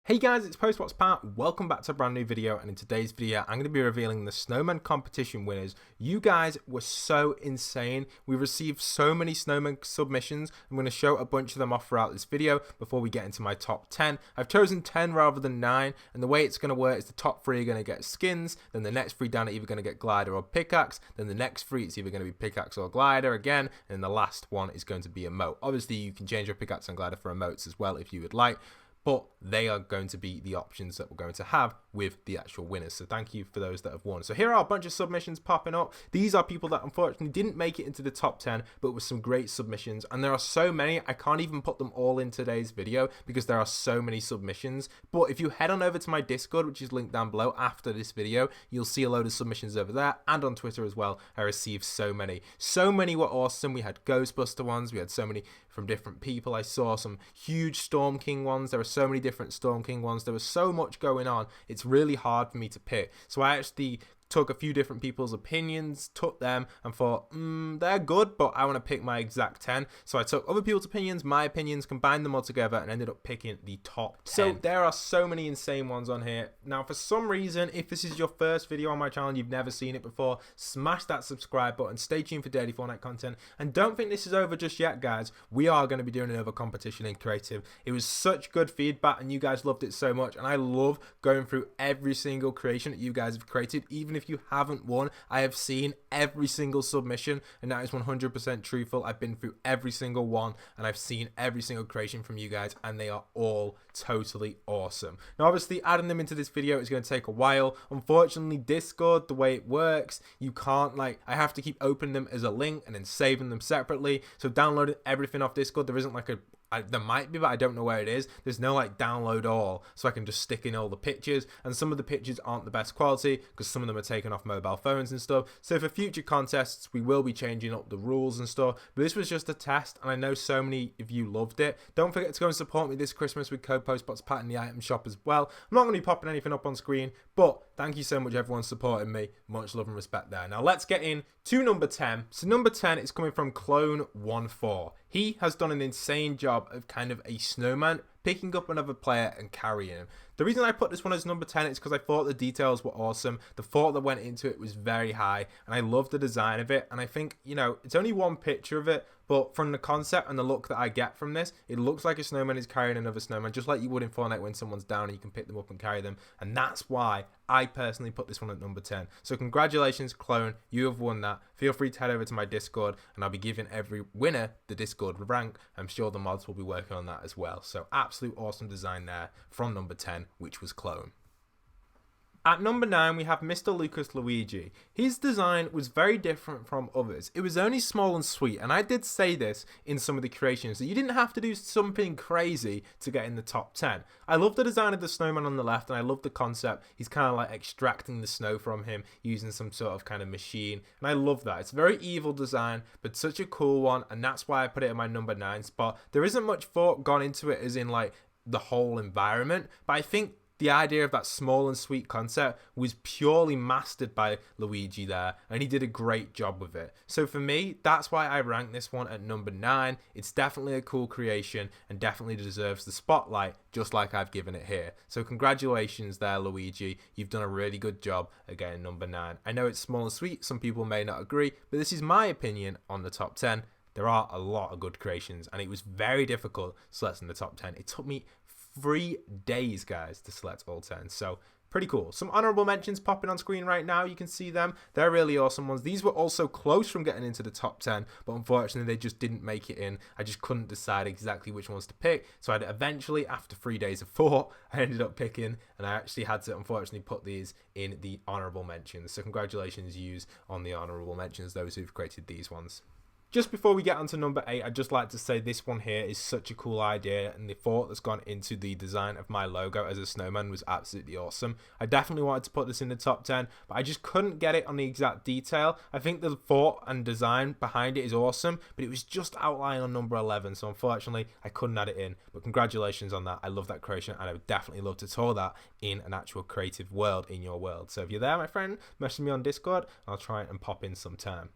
Hey guys, it's Postboxpat. Welcome back to a brand new video, and in today's video I'm going to be revealing the Snowman competition winners. You guys were so insane. We received so many Snowman submissions. I'm going to show a bunch of them off throughout this video before we get into my top 10. I've chosen 10 rather than 9, and the way it's going to work is the top 3 are going to get skins, then the next 3 down are either going to get glider or pickaxe, then the next 3 it's either going to be pickaxe or glider again, and the last one is going to be emote. Obviously you can change your pickaxe and glider for emotes as well if you would like, but they are going to be the options that we're going to have with the actual winners. So thank you for those that have won. So here are a bunch of submissions popping up. These are people that unfortunately didn't make it into the top 10, but with some great submissions. And there are so many, I can't even put them all in today's video because there are so many submissions. But if you head on over to my Discord, which is linked down below after this video, you'll see a load of submissions over there, and on Twitter as well. I received so many. So many were awesome. We had Ghostbuster ones. We had so many from different people. I saw some huge Storm King ones. There were so many different Storm King ones. There was so much going on. It's really hard for me to pick. So I actually took a few different people's opinions, took them and thought, they're good, but I want to pick my exact 10. So I took other people's opinions, my opinions, combined them all together and ended up picking the top 10. So there are so many insane ones on here. Now, for some reason, if this is your first video on my channel and you've never seen it before, smash that subscribe button, stay tuned for daily Fortnite content, and don't think this is over just yet, guys. We are going to be doing another competition in creative. It was such good feedback and you guys loved it so much, and I love going through every single creation that you guys have created. Even if you haven't won, I have seen every single submission, and that is 100% truthful. I've been through every single one and I've seen every single creation from you guys, and they are all totally awesome. Now obviously adding them into this video is going to take a while. Unfortunately, Discord, the way it works, you can't, like, I have to keep opening them as a link and then saving them separately. So downloading everything off Discord, there isn't like a there might be, but I don't know where it is. There's no like download all, so I can just stick in all the pictures, and some of the pictures aren't the best quality because some of them are taken off mobile phones and stuff. So for future contests we will be changing up the rules and stuff, but this was just a test and I know so many of you loved it. Don't forget to go and support me this Christmas with code Postboxpat in the item shop as well. I'm not going to be popping anything up on screen, but thank you so much everyone supporting me. Much love and respect there. Now let's get in to number 10. So number 10 is coming from Clone14. He has done an insane job of kind of a snowman, picking up another player and carrying him. The reason I put this one as number 10 is because I thought the details were awesome. The thought that went into it was very high, and I love the design of it. And I think, you know, it's only one picture of it, but from the concept and the look that I get from this, it looks like a snowman is carrying another snowman, just like you would in Fortnite when someone's down and you can pick them up and carry them. And that's why I personally put this one at number 10. So congratulations, Clone, you have won that. Feel free to head over to my Discord and I'll be giving every winner the Discord rank. I'm sure the mods will be working on that as well. So absolute awesome design there from number 10, which was Clone. At number 9, we have MRLUCASLJICI. His design was very different from others. It was only small and sweet, and I did say this in some of the creations, that you didn't have to do something crazy to get in the top 10. I love the design of the snowman on the left, and I love the concept. He's kind of like extracting the snow from him using some sort of kind of machine, and I love that. It's a very evil design, but such a cool one, and that's why I put it in my number 9 spot. There isn't much thought gone into it as in like the whole environment, but I think the idea of that small and sweet concept was purely mastered by Luigi there, and he did a great job with it. So for me, that's why I ranked this one at number 9. It's definitely a cool creation and definitely deserves the spotlight, just like I've given it here. So congratulations there, Luigi. You've done a really good job at getting number 9. I know it's small and sweet, some people may not agree, but this is my opinion on the top 10. There are a lot of good creations, and it was very difficult selecting the top 10. It took me 3 days, guys, to select all 10. So pretty cool. Some honorable mentions popping on screen right now. You can see them. They're really awesome ones. These were also close from getting into the top 10, but unfortunately they just didn't make it in. I just couldn't decide exactly which ones to pick. So I'd eventually, after 3 days of thought, I ended up picking, and I actually had to unfortunately put these in the honorable mentions. So congratulations, yous, on the honorable mentions, those who've created these ones. Just before we get on to number 8, I'd just like to say this one here is such a cool idea, and the thought that's gone into the design of my logo as a snowman was absolutely awesome. I definitely wanted to put this in the top 10, but I just couldn't get it on the exact detail. I think the thought and design behind it is awesome, but it was just outlined on number 11, so unfortunately I couldn't add it in. But congratulations on that. I love that creation, and I would definitely love to tour that in an actual creative world in your world. So if you're there, my friend, message me on Discord, I'll try and pop in sometime.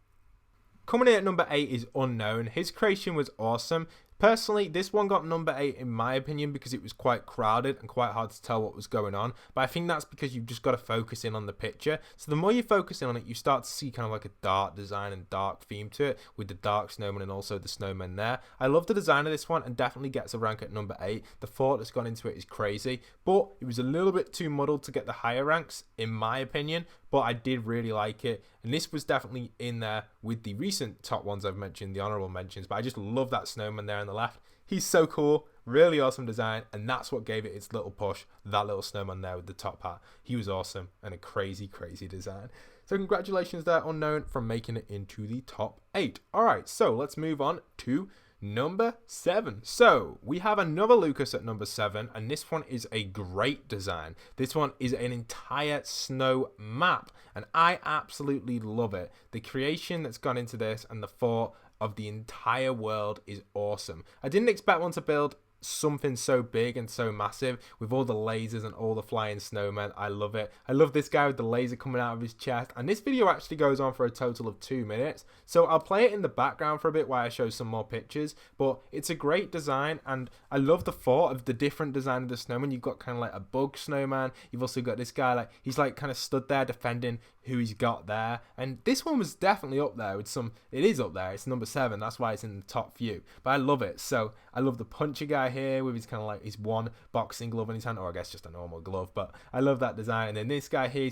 Coming in at number 8 is Unknown. His creation was awesome. Personally, this one got number 8 in my opinion because it was quite crowded and quite hard to tell what was going on. But I think that's because you've just got to focus in on the picture. So the more you focus in on it, you start to see kind of like a dark design and dark theme to it with the dark snowman and also the snowman there. I love the design of this one and definitely gets a rank at number 8. The thought that's gone into it is crazy, but it was a little bit too muddled to get the higher ranks in my opinion. But I did really like it, and this was definitely in there with the recent top ones I've mentioned, the honorable mentions. But I just love that snowman there on the left. He's so cool, really awesome design, and that's what gave it its little push, that little snowman there with the top hat. He was awesome and a crazy design. So congratulations there, Unknown, for making it into the top 8. Alright, so let's move on to number 7. So we have another Lucas at number 7, and this one is a great design. This one is an entire snow map, and I absolutely love it. The creation that's gone into this and the thought of the entire world is awesome. I didn't expect one to build something so big and so massive with all the lasers and all the flying snowmen. I love it. I love this guy with the laser coming out of his chest, and this video actually goes on for a total of 2 minutes, so I'll play it in the background for a bit while I show some more pictures. But it's a great design, and I love the thought of the different design of the snowman. You've got kind of like a bug snowman, you've also got this guy like he's like kind of stood there defending who he's got there, and this one was definitely up there with some. It is up there, it's number 7, that's why it's in the top few, but I love it. So I love the puncher guy here with his kind of like his one boxing glove in his hand, or I guess just a normal glove, but I love that design. And then this guy here,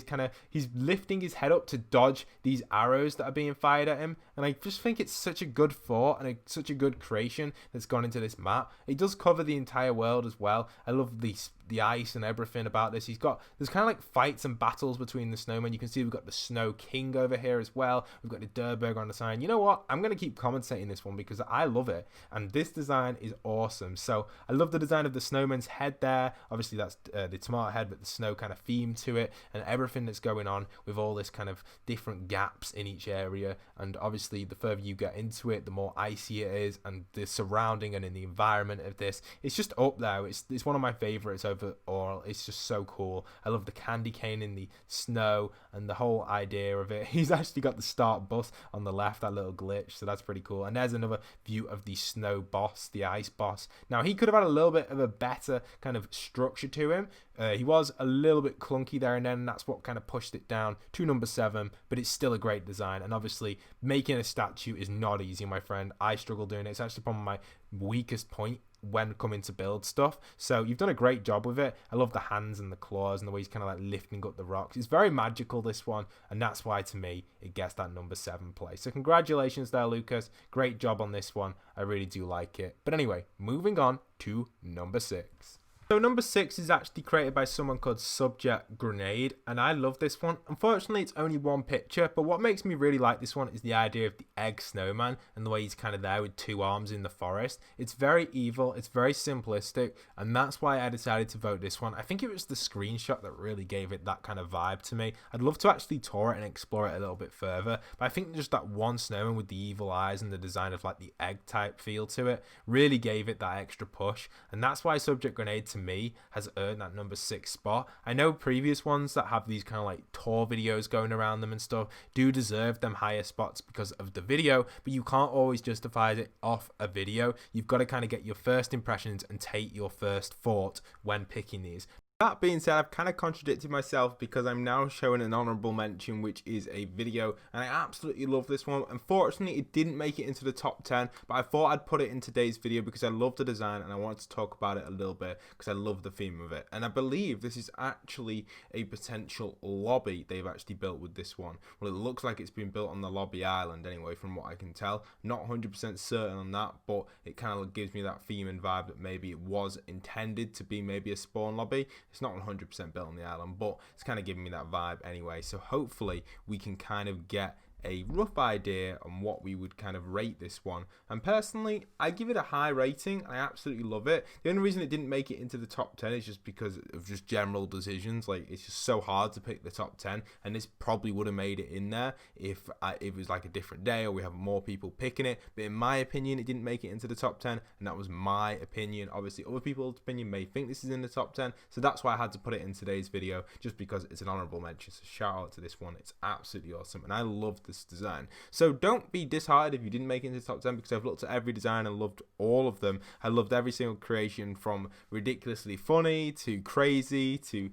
he's lifting his head up to dodge these arrows that are being fired at him, and I just think it's such a good thought and such a good creation that's gone into this map. It does cover the entire world as well. I love the ice and everything about this. There's kind of like fights and battles between the snowmen. You can see we've got the Snow King over here as well. We've got the Durberg on the side. You know what? I'm going to keep commentating this one because I love it, and this design is awesome. So I love the design of the snowman's head there. Obviously that's the tomato head, but the snow kind of theme to it, and everything that's going on with all this kind of different gaps in each area. And obviously the further you get into it, the more icy it is, and the surrounding and in the environment of this, it's just up there. It's one of my favorites overall. It's just so cool. I love the candy cane in the snow and the whole idea of it. He's actually got the start bus on the left, that little glitch, so that's pretty cool. And there's another view of the snow boss, the ice boss. Now he could have had a little bit of a better kind of structure to him. He was a little bit clunky there and then, and that's what kind of pushed it down to number 7, but it's still a great design. And obviously making a statue is not easy, my friend. I struggle doing it. It's actually probably my weakest point when coming to build stuff, so you've done a great job with it. I love the hands and the claws and the way he's kind of like lifting up the rocks. It's very magical, this one, and that's why to me it gets that number 7 place. So congratulations there, Lucas. Great job on this one. I really do like it. But anyway, moving on to number 6. So number 6 is actually created by someone called SUBJECTGRENADE, and I love this one. Unfortunately, it's only one picture, but what makes me really like this one is the idea of the egg snowman and the way he's kind of there with 2 arms in the forest. It's very evil, it's very simplistic, and that's why I decided to vote this one. I think it was the screenshot that really gave it that kind of vibe to me. I'd love to actually tour it and explore it a little bit further, but I think just that one snowman with the evil eyes and the design of like the egg type feel to it really gave it that extra push, and that's why SUBJECTGRENADE to me has earned that number 6 spot. I know previous ones that have these kind of like tour videos going around them and stuff do deserve them higher spots because of the video, but you can't always justify it off a video. You've got to kind of get your first impressions and take your first thought when picking these. That being said, I've kind of contradicted myself because I'm now showing an honorable mention, which is a video, and I absolutely love this one. Unfortunately, it didn't make it into the top 10, but I thought I'd put it in today's video because I love the design and I wanted to talk about it a little bit because I love the theme of it. And I believe this is actually a potential lobby they've actually built with this one. Well, it looks like it's been built on the lobby island anyway, from what I can tell. Not 100% certain on that, but it kind of gives me that theme and vibe that maybe it was intended to be maybe a spawn lobby. It's not 100% built on the island, but it's kind of giving me that vibe anyway. So hopefully we can kind of get a rough idea on what we would kind of rate this one. And personally, I give it a high rating. I absolutely love it. The only reason it didn't make it into the top 10 is just because of just general decisions. Like, it's just so hard to pick the top 10, and this probably would have made it in there if it was like a different day or we have more people picking it. But in my opinion, it didn't make it into the top 10, and that was my opinion. Obviously, other people's opinion may think this is in the top 10, so that's why I had to put it in today's video, just because it's an honorable mention. So shout out to this one. It's absolutely awesome, and I love the this design. So don't be disheartened if you didn't make it into the top 10, because I've looked at every design and loved all of them. I loved every single creation, from ridiculously funny to crazy to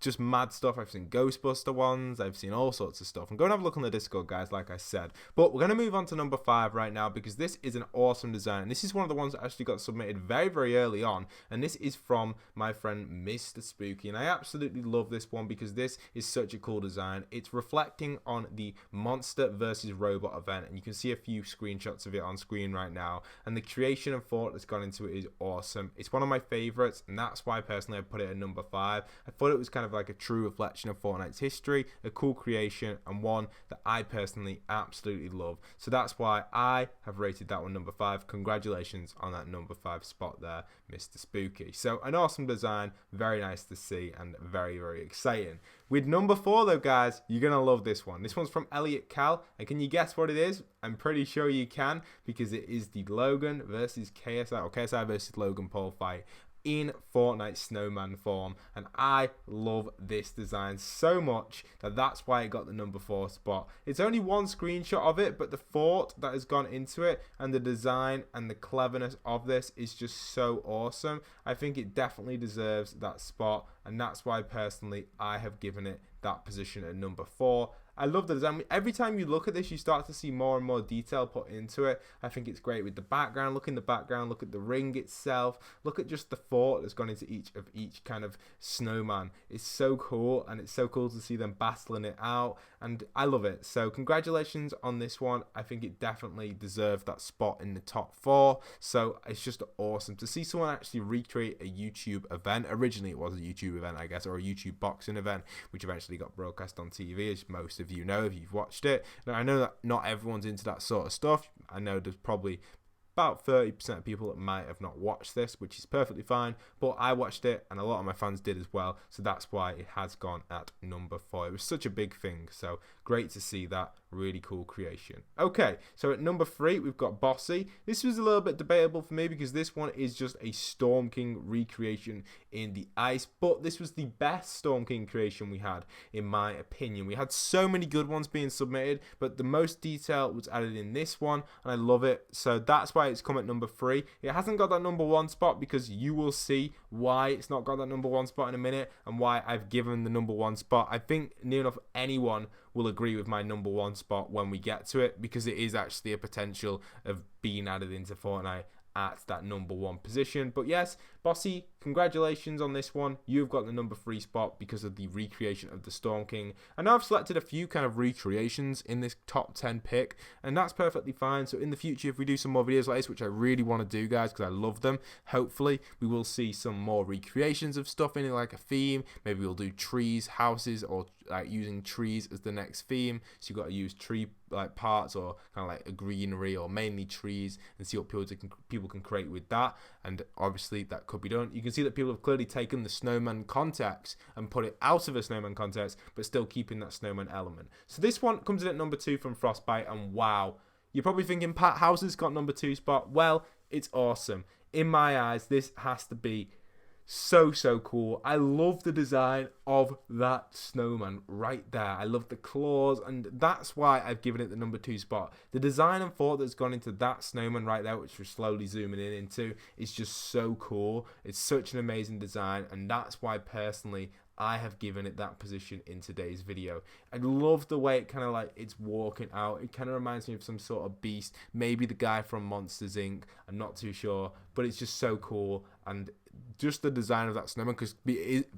just mad stuff. I've seen Ghostbuster ones, I've seen all sorts of stuff. And go and have a look on the Discord, guys, like I said. But we're going to move on to number 5 right now, because this is an awesome design. And this is one of the ones that actually got submitted very, very early on. And this is from my friend Mr. Spooky. And I absolutely love this one because this is such a cool design. It's reflecting on the Monster versus Robot event. And you can see a few screenshots of it on screen right now. And the creation and thought that's gone into it is awesome. It's one of my favorites, and that's why personally I put it at number 5. I thought it was kind of like a true reflection of Fortnite's history, a cool creation, and one that I personally absolutely love. So that's why I have rated that one number 5. Congratulations on that number 5 spot there, Mr. Spooky. So an awesome design, very nice to see, and very, very exciting. With number 4 though, guys, you're going to love this one. This one's from Elliot Cal, and can you guess what it is? I'm pretty sure you can, because it is the Logan versus KSI, or KSI versus Logan Paul fight in Fortnite Snowman form. And I love this design so much that that's why it got the number 4 spot. It's only one screenshot of it, but the thought that has gone into it and the design and the cleverness of this is just so awesome. I think it definitely deserves that spot, and that's why personally I have given it that position at number 4. I love the design. Every time you look at this, you start to see more and more detail put into it. I think it's great with the background. Look in the background, look at the ring itself, look at just the thought that's gone into each kind of snowman. It's so cool, and it's so cool to see them battling it out, and I love it. So congratulations on this one. I think it definitely deserved that spot in the top 4. So it's just awesome to see someone actually recreate a YouTube event. Originally it was a YouTube event, I guess, or a YouTube boxing event, which eventually got broadcast on TV, as most of you know if you've watched it. Now, I know that not everyone's into that sort of stuff. I know there's probably about 30% of people that might have not watched this, which is perfectly fine, but I watched it and a lot of my fans did as well, so that's why it has gone at number 4. It was such a big thing, so great to see that. Really cool creation. Okay, so at number 3 we've got Bossy. This was a little bit debatable for me because this one is just a Storm King recreation in the ice, but this was the best Storm King creation we had, in my opinion. We had so many good ones being submitted, but the most detail was added in this one, and I love it. So that's why it's come at number 3. It hasn't got that number 1 spot, because you will see why it's not got that number 1 spot in a minute, and why I've given the number 1 spot. I think near enough anyone will agree with my number 1 spot when we get to it, because it is actually a potential of being added into Fortnite at that number 1 position. But yes, Bossy, congratulations on this one. You've got the number 3 spot because of the recreation of the Storm King. And I've selected a few kind of recreations in this top 10 pick, and that's perfectly fine. So in the future, if we do some more videos like this, which I really want to do, guys, because I love them, hopefully we will see some more recreations of stuff in it, like a theme. Maybe we'll do trees, houses, or like using trees as the next theme. So you've got to use tree like parts, or kind of like a greenery, or mainly trees, and see what people can create with that. And obviously that could be done. You can see that people have clearly taken the snowman context and put it out of a snowman context, but still keeping that snowman element. So this one comes in at number 2 from Frostbite, and wow, you're probably thinking Pat House's got number 2 spot. Well, it's awesome. In my eyes, this has to be so cool. I love the design of that snowman right there. I love the claws, and that's why I've given it the number 2 spot. The design and thought that's gone into that snowman right there, which we're slowly zooming in into, is just so cool. It's such an amazing design, and that's why personally I have given it that position in today's video. I love the way it kind of like it's walking out. It kind of reminds me of some sort of beast, maybe the guy from Monsters Inc. I'm not too sure, but it's just so cool. And just the design of that snowman, because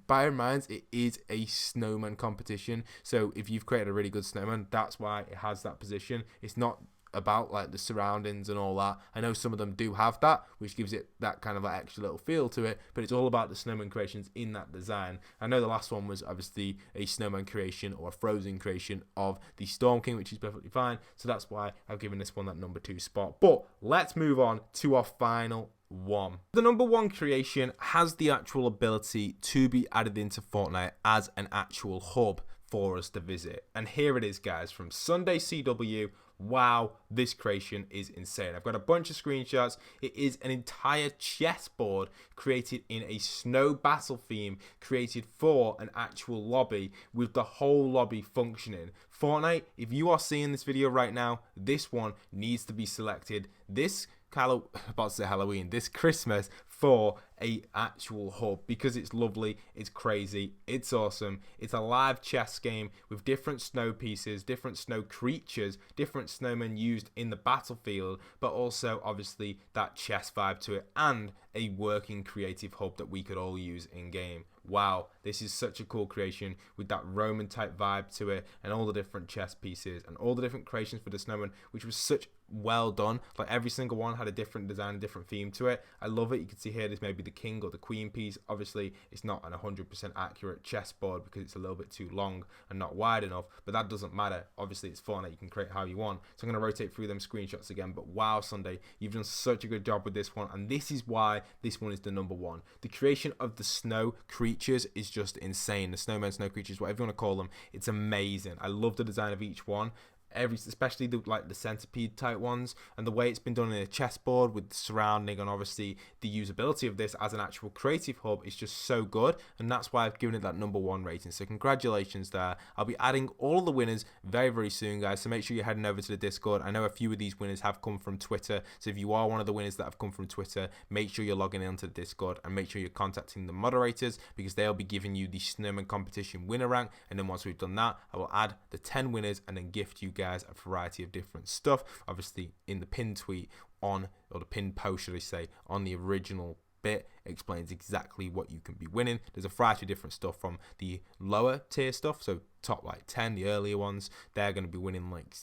bear in mind it is a snowman competition, so if you've created a really good snowman, that's why it has that position. It's not about like the surroundings and all that. I know some of them do have that, which gives it that kind of like extra little feel to it, but it's all about the snowman creations in that design. I know the last one was obviously a snowman creation or a frozen creation of the Storm King, which is perfectly fine, so that's why I've given this one that number 2 spot. But let's move on to our final one. The number 1 creation has the actual ability to be added into Fortnite as an actual hub for us to visit. And here it is, guys, from Sunday CW. Wow, this creation is insane. I've got a bunch of screenshots. It is an entire chessboard created in a snow battle theme, created for an actual lobby with the whole lobby functioning. Fortnite, if you are seeing this video right now, this one needs to be selected this Halloween, this Christmas, for a actual hub, because it's lovely, it's crazy, it's awesome. It's a live chess game with different snow pieces, different snow creatures, different snowmen used in the battlefield, but also obviously that chess vibe to it, and a working creative hub that we could all use in game. Wow, this is such a cool creation with that Roman type vibe to it, and all the different chess pieces and all the different creations for the snowman, which was such well done. Like every single one had a different design, different theme to it. I love it. You can see here there's maybe the king or the queen piece. Obviously it's not an 100% accurate chessboard because it's a little bit too long and not wide enough, but that doesn't matter. Obviously it's Fortnite, you can create how you want. So I'm going to rotate through them screenshots again. But wow, Sunday, you've done such a good job with this one, and this is why this one is the #1. The creation of the snow creatures is just insane. The snowmen, snow creatures, whatever you want to call them, it's amazing. I love the design of each one. Especially the centipede type ones, and the way it's been done in a chessboard with the surrounding, and obviously the usability of this as an actual creative hub is just so good, and that's why I've given it that #1 rating. So congratulations there. I'll be adding all the winners very soon, guys, so make sure you're heading over to the Discord. I know a few of these winners have come from Twitter, so if you are one of the winners that have come from Twitter, make sure you're logging into the Discord, and make sure you're contacting the moderators, because they'll be giving you the Snowman competition winner rank. And then once we've done that, I will add the 10 winners and then gift you guys a variety of different stuff. Obviously in the pinned tweet on, or the pinned post should I say, on the original bit explains exactly what you can be winning. There's a variety of different stuff from the lower tier stuff, so top like 10, the earlier ones, they're going to be winning like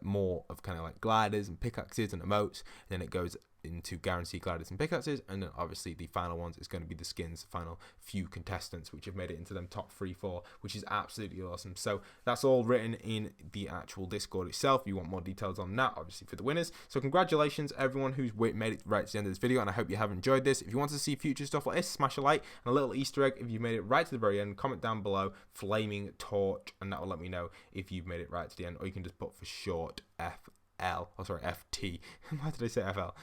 more of kind of like gliders and pickaxes and emotes, and then it goes into guaranteed gliders and pickaxes, and then obviously the final ones is going to be the skins, the final few contestants which have made it into them top 3-4, which is absolutely awesome. So that's all written in the actual Discord itself. If you want more details on that, obviously, for the winners. So congratulations everyone who's made it right to the end of this video, and I hope you have enjoyed this. If you want to see future stuff like this, smash a like and a little Easter egg if you made it right to the very end. Comment down below flaming torch, and that will let me know if you've made it right to the end, or you can just put for short FT. Why did I say FL?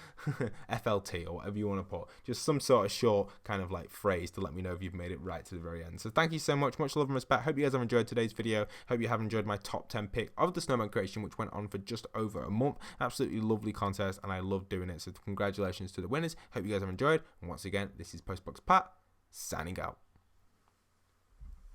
FLT, or whatever you want to put. Just some sort of short kind of like phrase to let me know if you've made it right to the very end. So thank you so much. Much love and respect. Hope you guys have enjoyed today's video. Hope you have enjoyed my top 10 pick of the Snowman creation, which went on for just over a month. Absolutely lovely contest, and I love doing it. So congratulations to the winners. Hope you guys have enjoyed. And once again, this is Postboxpat signing out.